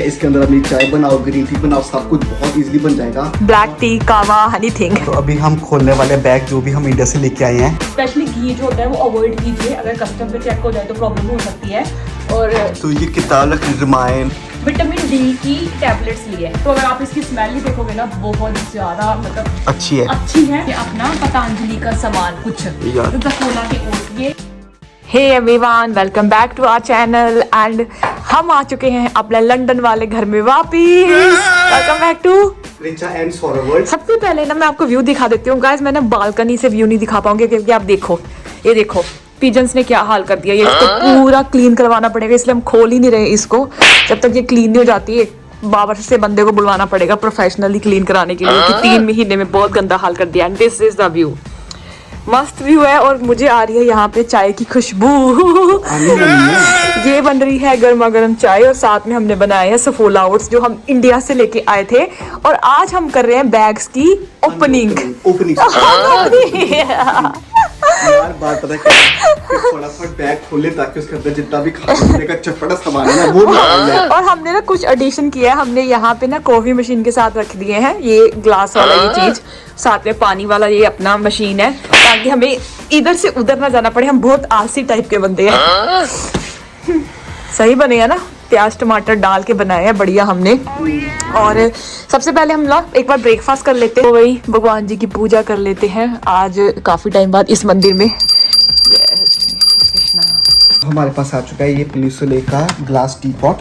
इसके अंदर अपनी चाय बनाओ, ग्रीन टी बनाओ, सब कुछ बहुत इजीली बन जाएगा। ब्लैक टी, कावा, एनीथिंग। तो अभी हम खोलने वाले बैग जो भी हम इंडिया से लेके आए हैं। स्पेशली घी जो होता है वो अवॉइड कीजिए, अगर कस्टम पे चेक हो जाए तो प्रॉब्लम हो सकती है। और तो ये किताब रिमाइन विटामिन डी की टैबलेट्स ली है, तो अगर आप इसकी स्मेल ही देखोगे ना बहुत ज्यादा मतलब अच्छी है। ये अपना पतंजलि का सामान कुछ यार। जकोला के ओट। ये hey everyone, welcome back to our channel and हम आ चुके हैं अपने लंदन वाले घर में वापिस। Welcome back to Richa and Saurabh. सबसे पहले ना मैं आपको व्यू दिखा देती हूँ गाइस। मैं ना बालकनी से व्यू नहीं दिखा पाऊंगी क्योंकि आप देखो, ये देखो पिजन्स ने क्या हाल कर दिया। ये इसको पूरा क्लीन करवाना पड़ेगा, इसलिए हम खोल ही नहीं रहे इसको जब तक ये क्लीन नहीं हो जाती है। बाबर से बंदे को बुलवाना पड़ेगा प्रोफेशनली क्लीन कराने के लिए कि 3 महीने में बहुत गंदा हाल कर दिया। And this is the view, मस्त व्यू है। और मुझे आ रही है यहाँ पे चाय की खुशबू। ये बन रही है गर्मा गर्म चाय और साथ में हमने बनाए हैं सफोला ओट्स जो हम इंडिया से लेके आए थे। और आज हम कर रहे हैं बैग्स की ओपनिंग। यार बात पता है फटाफट बैग खोले ताकि उसके अंदर जितना भी खाने का चटपटा सामान है ना वो निकाल ले। और हमने ना कुछ एडिशन किया है, हमने यहाँ पे ना कॉफी मशीन के साथ रख दिए हैं ये ग्लास वाला ये चीज, साथ में पानी वाला ये अपना मशीन है ताकि हमें इधर से उधर ना जाना पड़े। हम बहुत आलसी टाइप के बंदे हैं। सही बने हैं ना, प्याज टमाटर डाल के बनाया है बढ़िया हमने। और सबसे पहले हम लोग एक बार ब्रेकफास्ट कर लेते हैं, वही भगवान जी की पूजा कर लेते हैं आज काफी टाइम बाद इस मंदिर में। हमारे पास आ चुका है ये पेनिसुला का ग्लास टी पॉट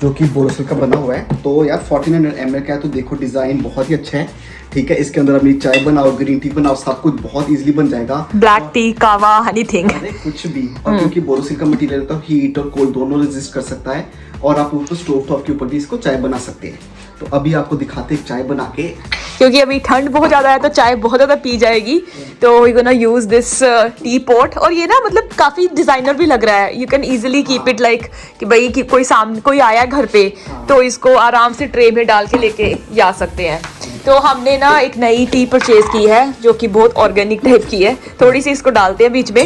जो कि बोरोसिल का बना हुआ है। तो यार 1400 ml का है, तो देखो डिजाइन बहुत ही अच्छा है। ठीक है, इसके अंदर अपनी चाय बनाओ, ग्रीन टी बनाओ, सब कुछ बहुत इजीली बन जाएगा। ब्लैक टी, कावा, एनीथिंग, कुछ भी। और क्योंकि बोरोसिल का मटेरियल होता है हीट और कोल्ड दोनों रेजिस्ट कर सकता है। और आप ऊपर स्टोव टॉप के ऊपर भी इसको चाय बना सकते हैं। तो अभी आपको दिखाते हैं चाय बना के, क्योंकि अभी ठंड बहुत ज्यादा है तो चाय बहुत ज्यादा पी जाएगी। तो we gonna use this teapot. और ये ना मतलब काफी डिजाइनर भी लग रहा है। You can easily keep it like कि भाई कि कोई सामने कोई आया घर पे तो इसको आराम से ट्रे में डाल के लेके जा सकते हैं। तो हमने ना एक नई टी परचेज की है जो कि बहुत ऑर्गेनिक टाइप की है। थोड़ी सी इसको डालते हैं बीच में,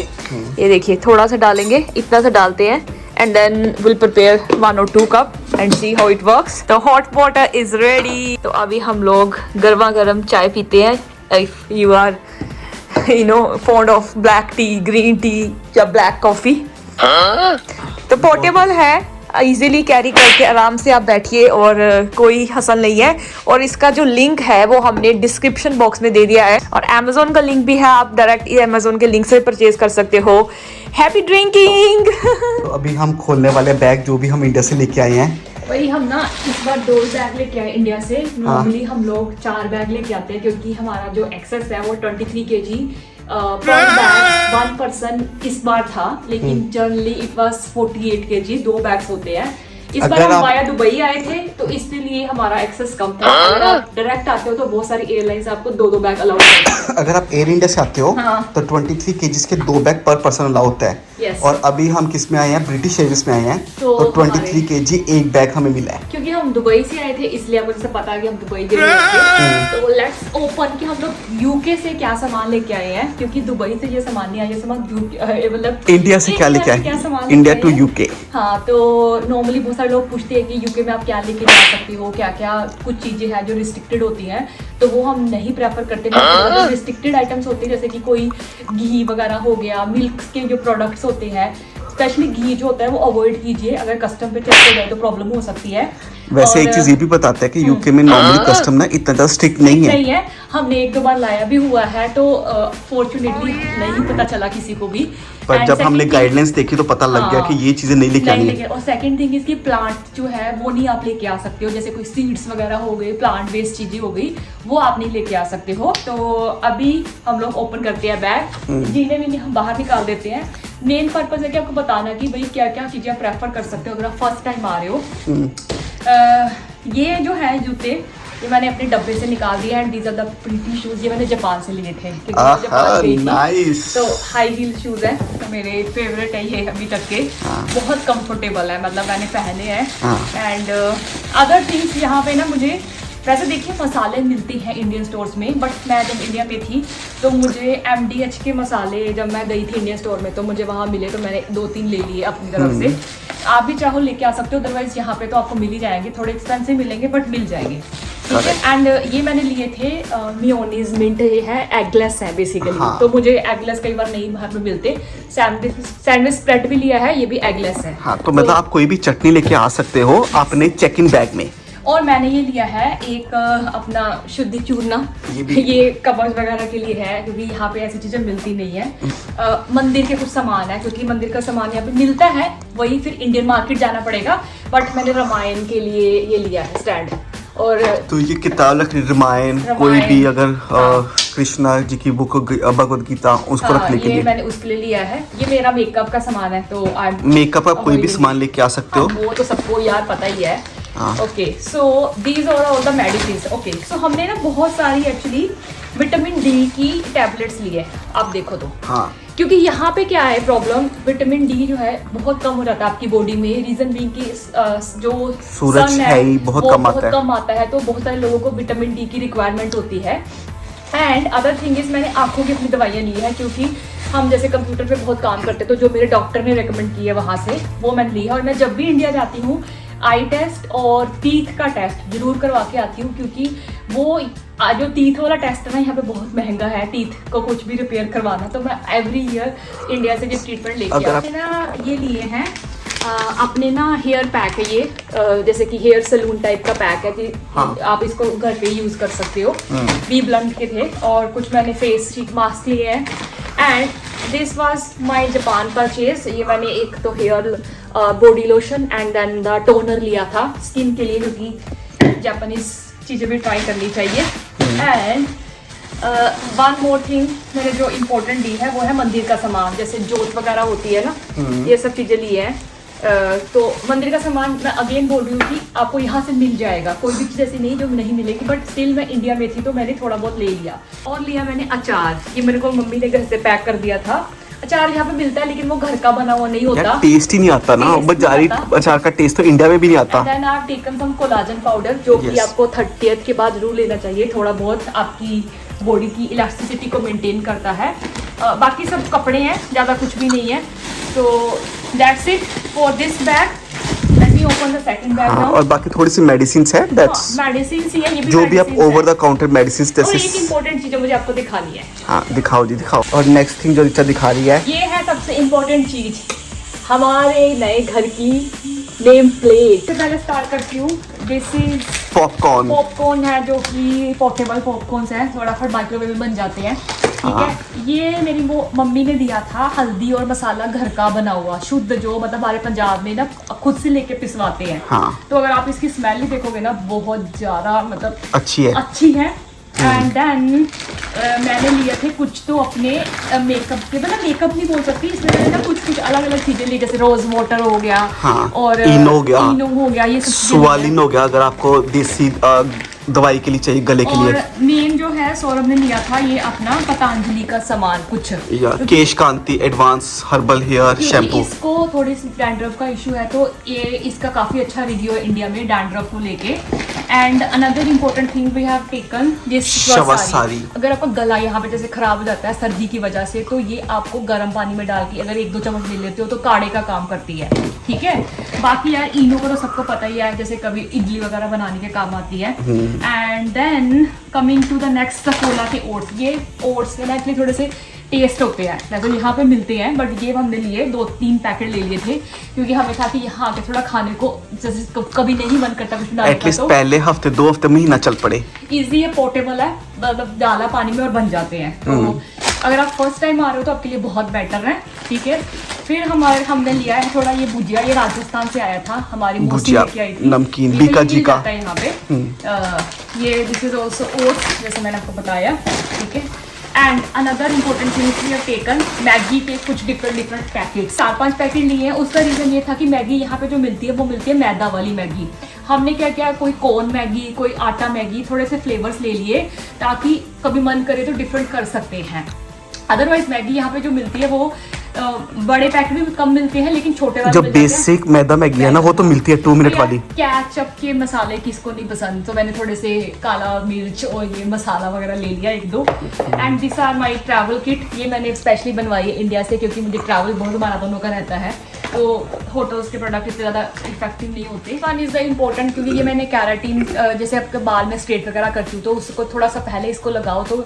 ये देखिए थोड़ा सा डालेंगे, इतना सा डालते हैं and then we'll prepare 1 or 2 cup and see how it works. The hot water is ready. तो अभी हम लोग गर्मा गर्म चाय पीते हैं। If you are fond of black tea, green tea या black coffee, तो पोर्टेबल है, इजीली कैरी करके आराम से आप बैठिए और कोई हसल नहीं है। और इसका जो लिंक है वो हमने डिस्क्रिप्शन बॉक्स में दे दिया है और अमेजोन का लिंक भी है, आप डायरेक्ट अमेजोन के लिंक से परचेज कर सकते हो। Happy drinking. तो अभी हम खोलने वाले बैग जो भी हम इंडिया से लेके आए हैं। वही हम ना इस बार 2 बैग लेके आए इंडिया से। नॉर्मली हम लोग 4 बैग लेके आते हैं क्योंकि हमारा जो एक्सेस है वो 23 kg पर बैग 1 पर्सन इस बार था, लेकिन generally it was 48 kg 2 bags होते हैं। इस बार हम वाया दुबई आए थे तो इसलिए हमारा एक्सेस कम था। अगर आप डायरेक्ट आते हो तो बहुत सारी एयरलाइंस आपको 2-2 बैग अलाउ करती है। अगर आप एयर इंडिया से आते हो तो 23 kg के 2 बैग पर पर्सन अलाउ होता है। और अभी हम किस में आए हैं, ब्रिटिश एयरवेज में आए हैं। तो 23 kg एक बैग हमें मिला है क्योंकि हम दुबई से आए थे, इसलिए आपको जैसे पता है कि हम दुबई गए थे। तो लेट्स ओपन कि हम लोग यूके से क्या सामान लेके आए हैं, क्योंकि दुबई से ये सामान नहीं आया, ये सामान मतलब इंडिया से क्या लेके आए, इंडिया टू यूके। हाँ, तो नॉर्मली बहुत सारे लोग पूछते हैं कि यूके में आप क्या लेके जा सकते हो, क्या क्या कुछ चीजें हैं जो रिस्ट्रिक्टेड होती हैं, तो वो हम नहीं प्रेफर करते। रिस्ट्रिक्टेड आइटम्स होते हैं जैसे कि कोई घी वगैरह हो गया, मिल्क के जो प्रोडक्ट्स होते हैं, स्पेशली घी जो होता है वो अवॉइड कीजिए, अगर कस्टम पे चेक हो जाए तो प्रॉब्लम हो सकती है। वैसे एक चीज ये भी बताता है कि यूके में नॉर्मली कस्टम ना इतना ज्यादा स्ट्रिक्ट नहीं है। हमने 1-2 बार लाया भी हुआ है तो फॉर्चुनेटली नहीं पता चला किसी को भी। पर जब हमने गाइडलाइंस देखी तो पता लग गया कि ये चीजें नहीं लेके आनी है। और सेकंड थिंग इसकी प्लांट जो है वो नहीं आप लेके आ सकते हो, जैसे कोई सीड्स वगैरह हो गए, प्लांट बेस्ड चीजें हो गई, वो आप नहीं लेके आ सकते हो। तो अभी हम लोग ओपन करते हैं बैग, जिन्हें भी हम बाहर निकाल देते हैं। मेन पर्पज है कि आपको बताना कि भाई क्या क्या चीजें आप प्रेफर कर सकते हो अगर आप फर्स्ट टाइम आ रहे हो। ये जो है जूते ये मैंने अपने डब्बे से निकाल दिया है। These are the pretty shoes, ये मैंने जापान से लिए थे नाइस। तो हाई हील शूज है, तो मेरे फेवरेट है ये अभी तक के। बहुत कंफर्टेबल है, मतलब मैंने पहने हैं। एंड अदर थिंग्स यहाँ पे ना मुझे वैसे देखिए मसाले मिलते हैं इंडियन स्टोर्स में, बट मैं जब इंडिया में थी तो मुझे MDH के मसाले जब मैं गई थी इंडियन स्टोर में तो मुझे वहाँ मिले, तो मैंने 2-3 ले लिए अपनी तरफ से। आप भी चाहो लेके आ सकते हो, अदरवाइज यहाँ पे तो आपको मिल ही जाएंगे, थोड़े एक्सपेंसिव मिलेंगे बट मिल जाएंगे। ठीक है। एंड ये मैंने लिए थे मेयोनीज मिंट, ये है एगलेस है बेसिकली। हाँ। तो मुझे एगलेस कई बार नहीं बाहर में मिलते। सैंडविच स्प्रेड भी लिया है, ये भी एगलेस है। हाँ, तो मतलब आप कोई भी चटनी लेके आ सकते हो अपने चेक इन बैग में। और मैंने ये लिया है एक अपना शुद्ध चूरना, ये कबज वगैरह के लिए है, क्योंकि यहाँ पे ऐसी चीजें मिलती नहीं है। मंदिर के कुछ सामान है, क्योंकि मंदिर का सामान यहाँ पे मिलता है, वही फिर इंडियन मार्केट जाना पड़ेगा। बट मैंने रामायण के लिए ये लिया है स्टैंड। और तो ये किताब रखनी, रामायण कोई भी अगर कृष्णा जी की बुक भगवद गीता उसको रखने के लिए मैंने उसके लिए लिया है। ये मेरा मेकअप का सामान है, तो मेकअप का कोई भी सामान लेके आ सकते हो। वो तो सबको यार पता ही है। Okay, so these are all the medicine. Okay, so हमने ना बहुत सारी एक्चुअली विटामिन डी की टैबलेट्स ली है। आप देखो तो हाँ, क्योंकि यहाँ पे क्या है प्रॉब्लम, विटामिन डी जो है बहुत कम हो जाता है आपकी बॉडी में। रीजन बीइंग कि जो सूरज सन है ही बहुत कम आता है, तो बहुत सारे लोगों को विटामिन डी की रिक्वायरमेंट होती है। एंड अदर थिंग इज, मैंने आंखों की अपनी दवाइयाँ ली है, क्योंकि हम जैसे कंप्यूटर पे बहुत काम करते हैं, तो जो मेरे डॉक्टर ने रेकमेंड की है वहाँ से वो मैंने ली है। और मैं जब भी इंडिया जाती हूँ आई टेस्ट और टीथ का टेस्ट जरूर करवा के आती हूँ, क्योंकि वो जो टीथ वाला टेस्ट है ना यहाँ पे बहुत महंगा है, टीथ को कुछ भी रिपेयर करवाना। तो मैं एवरी ईयर इंडिया से जो ट्रीटमेंट लेके आती हूँ ना, ये लिए हैं अपने ना हेयर पैक है ये, जैसे कि हेयर सलून टाइप का पैक है कि आप इसको घर पे यूज कर सकते हो। बी ब्लंट के थे। और कुछ मैंने फेस शीट मास्क लिए हैं। And this was my Japan purchase. ये मैंने एक तो hair body lotion and then the toner लिया था स्किन के लिए, क्योंकि जापानीज चीज़ें भी ट्राई करनी चाहिए। एंड वन मोर थिंग मैंने जो इम्पोर्टेंट ली है वो है मंदिर का सामान, जैसे जोत वगैरह होती है ना, ये सब चीज़ें ली है। तो मंदिर का सामान मैं अगेन बोल रही हूँ कि आपको यहाँ से मिल जाएगा, कोई भी चीज़ ऐसी नहीं जो नहीं मिलेगी। बट स्टिल मैं इंडिया में थी तो मैंने थोड़ा बहुत ले लिया। और लिया मैंने अचार, ये मेरे को मम्मी ने घर से पैक कर दिया था। अचार यहाँ पे मिलता है लेकिन वो घर का बना हुआ नहीं होता, टेस्ट ही नहीं आता ना। बाजारी अचार का टेस्ट तो इंडिया में भी नहीं आता। Then I have taken some collagen powder, जो कि आपको 30th के बाद जरूर लेना चाहिए, थोड़ा बहुत आपकी बॉडी की इलास्टिसिटी को मेंटेन करता है। बाकी सब कपड़े हैं, ज़्यादा कुछ भी नहीं है। तो that's it for this bag. Let me open the second bag now. और बाकी थोड़ी सी मेडिसिन्स है, दैट्स मेडिसिन्स ही है, ये भी जो भी आप ओवर द काउंटर मेडिसिन्स जैसे। और एक इंपॉर्टेंट चीज़ मुझे आपको दिखानी है। हाँ, दिखाओ जी, दिखाओ। और नेक्स्ट थिंग जो रिचा दिखा रही है, ये है सबसे इम्पोर्टेंट चीज, हमारे नए घर की नेम प्लेट। तो पहले स्टार्ट करती हूँ। दिस इज पॉपकॉर्न है, जो कि पोर्टेबल पॉपकॉर्न्स है, फटाफट माइक्रोवेव में बन जाते हैं। ठीक है। ये मेरी वो मम्मी ने दिया था, हल्दी और मसाला घर का बना हुआ शुद्ध, जो मतलब हमारे पंजाब में ना खुद से लेके पिसवाते हैं। तो अगर आप इसकी स्मेल ही देखोगे ना, बहुत ज्यादा मतलब अच्छी है। एंड देन मैंने लिए थे कुछ तो अपने मेकअप के, मतलब मेकअप नहीं बोल सकती, इसमें मैंने ना कुछ अलग अलग चीजें ली, जैसे रोज वाटर हो गया, और इनो हो गया, ये सब सुवालिन हो गया, अगर आपको देसी दवाई के लिए चाहिए, गले के लिए। मेन जो है सौरभ ने लिया था ये अपना पतंजलि का सामान कुछ, केश कांति एडवांस हर्बल हेयर शैम्पू। इसको थोड़ी सी डैंड्रफ का इशू है, तो ये इसका काफी अच्छा रिव्यू है इंडिया में डैंड्रफ को लेके। And another important thing we have taken this शवसारी। अगर आपका गला यहाँ पे जैसे खराब हो जाता है सर्दी की वजह से, तो ये आपको गर्म पानी में डाल के अगर 1-2 चम्मच ले लेते हो तो काढ़े का काम करती है। ठीक है। बाकी यार इनो को तो सबको पता ही है, जैसे कभी इडली वगैरह बनाने के काम आती है। And then coming to the next, Saffola के ओट्स। ये ओट्स के ना एक्चुअली थोड़े से टेस्ट होते हैं, वैसे तो यहाँ पे मिलते हैं, बट ये हमने लिए 2-3 पैकेट ले लिए थे, क्योंकि हमें था कि यहाँ आके थोड़ा खाने को जैसे कभी नहीं मन करता कुछ डालने का, तो पहले हफ्ते 2 हफ्ते महीना चल पड़े। इजी है, पोर्टेबल है, मतलब डाला पानी में और बन जाते हैं। तो अगर आप फर्स्ट टाइम आ रहे हो तो आपके लिए बहुत बेटर है। ठीक है। फिर हमने लिया है थोड़ा ये भुजिया, ये राजस्थान से आया था, हमारी मौसी लेके आई थी, नमकीन बीका जी का यहाँ पे। ये दिस इज ऑल्सो ओट्स, जैसे मैंने आपको बताया। ठीक है। And another important thing we have taken Maggi के कुछ डिफरेंट पैकेट, 4-5 पैकेट लिए हैं। उसका रीज़न ये था कि मैगी यहाँ पे जो मिलती है वो मिलती है मैदा वाली मैगी। हमने क्या किया, कोई कॉर्न मैगी, कोई आटा मैगी, थोड़े से फ्लेवर्स ले लिए, ताकि कभी मन करे तो डिफरेंट कर सकते हैं। अदरवाइज मैगी यहाँ पे जो मिलती है वो बड़े पैकेट भी कम मिलते हैं, लेकिन छोटे वाले जो बेसिक मैदा मैगी है ना, वो तो मिलती है 2 मिनट वाली। केचप के मसाले किसको नहीं पसंद, तो मैंने थोड़े से काला मिर्च और ये मसाला वगैरह ले लिया 1-2। And this are my travel kit. ये मैंने स्पेशली बनवाई है इंडिया से, क्योंकि मुझे ट्रैवल बहुत हमारा दोनों का रहता है। तो होटल्स के प्रोडक्ट इतने ज़्यादा इफेक्टिव नहीं होते। वन इज़ द इम्पोर्टेंट, क्योंकि ये मैंने कैराटीन जैसे आपके बाल में स्ट्रेट वगैरह करती हूँ तो उसको थोड़ा सा पहले इसको लगाओ तो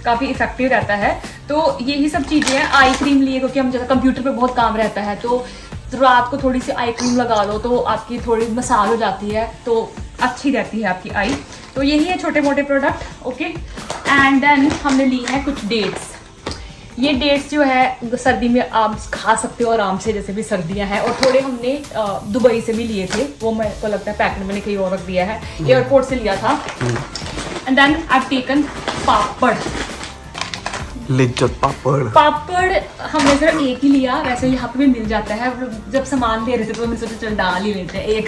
काफ़ी इफेक्टिव रहता है। तो यही सब चीज़ें हैं। आई क्रीम लिए क्योंकि हम जैसे कंप्यूटर पे बहुत काम रहता है तो रात को थोड़ी सी आई क्रीम लगा लो तो आपकी थोड़ी मसाज हो जाती है तो अच्छी रहती है आपकी आई। तो यही है छोटे मोटे प्रोडक्ट। ओके, एंड देन हमने ली है कुछ डेट्स। ये डेट्स जो है सर्दी में आप खा सकते हो आराम से, जैसे भी सर्दियां हैं। और थोड़े हमने दुबई से भी लिए थे, वो मेरे को लगता है पैकेट मैंने कहीं और रख दिया है, एयरपोर्ट से लिया था। एंड देन आई टेकन पापड़, लिज्जत पापड़। पापड़ हमने सिर्फ एक ही लिया, वैसे यहाँ पे भी मिल जाता है। जब सामान ले रहे थे तो हमने सोचा चल डाल ही लेते हैं एक।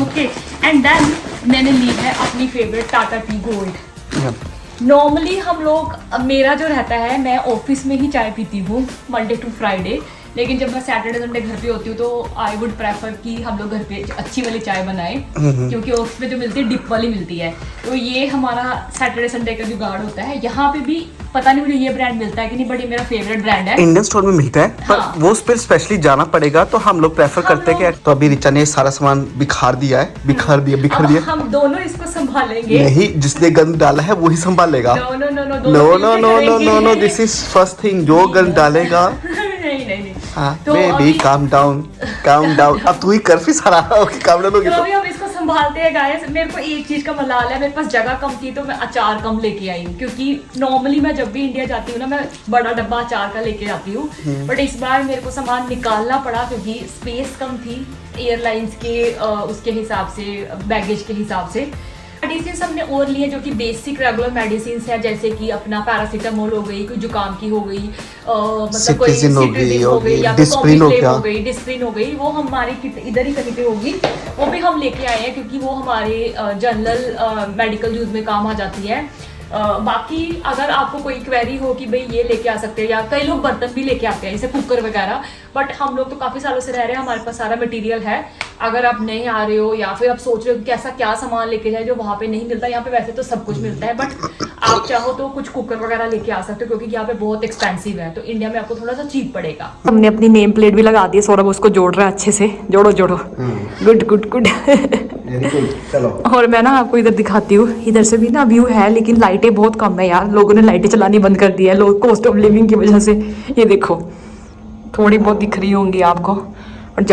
ओके, एंड देन मैंने ली है अपनी favourite Tata tea gold. Normally हम लोग, मेरा जो रहता है, मैं ऑफिस में ही चाय पीती हूँ मंडे टू फ्राइडे, लेकिन जब मैं सैटरडे संडे घर पे होती हूँ तो आई वुड प्रेफर कि हम लोग घर पे अच्छी वाली चाय बनाएं, क्योंकि ऑफिस में जो मिलती है डिप वाली मिलती है। तो ये हमारा सैटरडे संडे का जुगाड़ होता है। यहाँ पे भी पता नहीं मुझे ये ब्रांड मिलता है कि नहीं, बट ये मेरा फेवरेट ब्रांड है। इंडियन स्टोर में मिलता है, पर हाँ। वो फिर स्पेशली जाना पड़ेगा, तो हम लोग प्रेफर करते हैं कि तो अभी रिचा ने सारा सामान बिखार दिया है, बिखर दिया। हम दोनों इसको संभालेंगे। नहीं, जिसने गंद डाला है वही संभालेगा। No no no no no no, this is first thing, जो गंद डालेगा। नहीं। हाँ, तो बेबी काम डाउन। अब तू ही कर फिर सारा। ओके, काम डाउन हो तो गया। अभी हम इसको संभालते हैं गाइस। मेरे को एक चीज का मलाल है, मेरे पास जगह कम थी तो मैं अचार कम लेके आई हूँ, क्योंकि नॉर्मली मैं जब भी इंडिया जाती हूँ ना, मैं बड़ा डब्बा अचार का लेके जाती हूँ। बट इस बार मेरे को सामान निकालना पड़ा क्योंकि स्पेस कम थी एयरलाइंस के उसके हिसाब से, बैगेज के हिसाब से। मेडिसिन हमने और लिए जो कि बेसिक रेगुलर मेडिसिन है, जैसे कि अपना पैरासीटामोल हो गई, कोई जुकाम की हो गई, मतलब कोई सिट्रिजिन हो गई या डिस्प्रिन हो गई, डिस्प्रिन हो गई, वो हमारी इधर ही कहीं पे होगी, वो भी हम लेके आए हैं क्योंकि वो हमारे जनरल मेडिकल यूज में काम आ जाती है। बाकी अगर आपको कोई क्वेरी हो कि भाई ये लेके आ सकते हैं, या कई लोग बर्तन भी लेके आते हैं जैसे कुकर वगैरह, बट हम लोग तो काफ़ी सालों से रह रहे हैं, हमारे पास सारा मटेरियल है। अगर आप नहीं आ रहे हो या फिर आप सोच रहे हो कि कैसा क्या सामान लेके जाए जो वहाँ पे नहीं मिलता, यहाँ पे वैसे तो सब कुछ मिलता है, बट आप चाहो तो कुछ कुकर वगैरह लेके आ सकते हो क्योंकि यहाँ पे बहुत एक्सपेंसिव है, तो इंडिया में आपको थोड़ा सा चीप पड़ेगा। हमने अपनी नेम प्लेट भी लगा दी है, सौरभ उसको जोड़ रहा है अच्छे से। जोड़ो गुड गुड गुड। चलो, और मैं ना आपको इधर दिखाती हूँ, इधर से भी ना व्यू है, लेकिन लाइटें बहुत कम है यार, लोगों ने लाइटें चलानी बंद कर दी है, लोग कॉस्ट ऑफ लिविंग की वजह से। ये देखो थोड़ी बहुत दिख रही होंगी आपको, और